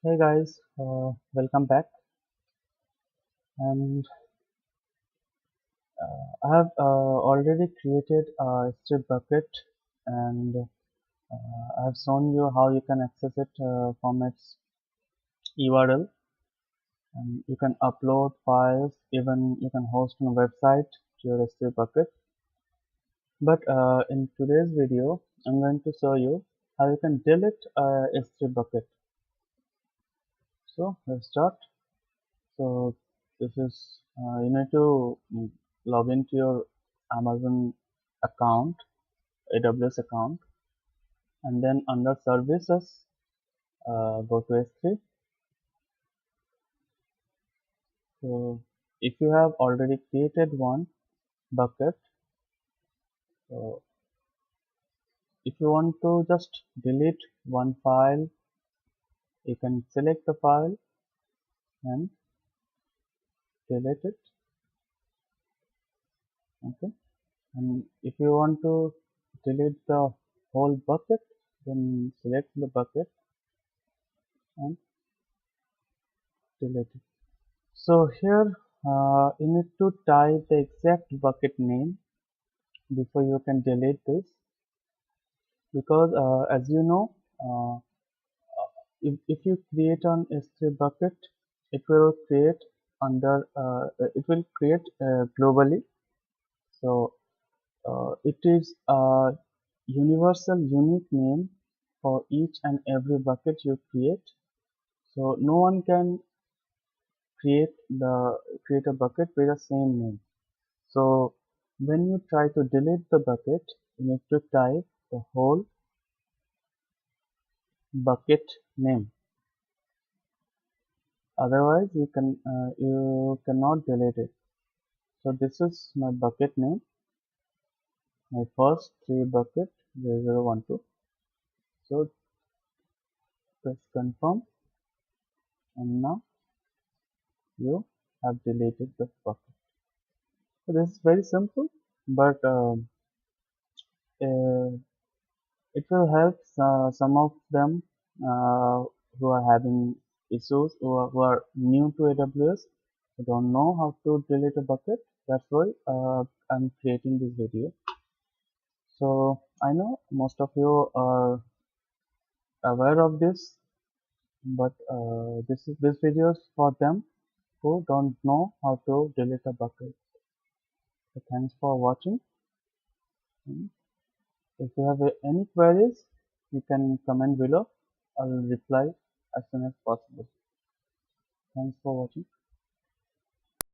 Hey guys, welcome back. And I have already created a strip bucket, and I have shown you how you can access it from its URL. And you can upload files, even you can host a website to your strip bucket. But in today's video, I'm going to show you how you can delete a strip bucket. So let's start. So this is you need to log into your Amazon account, AWS account, and then under services, go to S3. So if you have already created one bucket, so if you want to just delete one file, you can select the file and delete it. Okay, and if you want to delete the whole bucket, then select the bucket and delete it. So here you need to type the exact bucket name before you can delete this, because as you know, if you create an S3 bucket, it will create globally. So it is a universal unique name for each and every bucket you create. So no one can create a bucket with the same name. So when you try to delete the bucket, you need to type the whole bucket name. Otherwise, you cannot delete it. So this is my bucket name, my first three bucket 0012. So press confirm, and now you have deleted the bucket. So this is very simple, but uh, it will help some of them who are having issues, who are new to AWS, who don't know how to delete a bucket. That's why I'm creating this video. So I know most of you are aware of this, but this video is for them who don't know how to delete a bucket. So thanks for watching. And if you have any queries, you can comment below. I'll reply as soon as possible. Thanks for watching.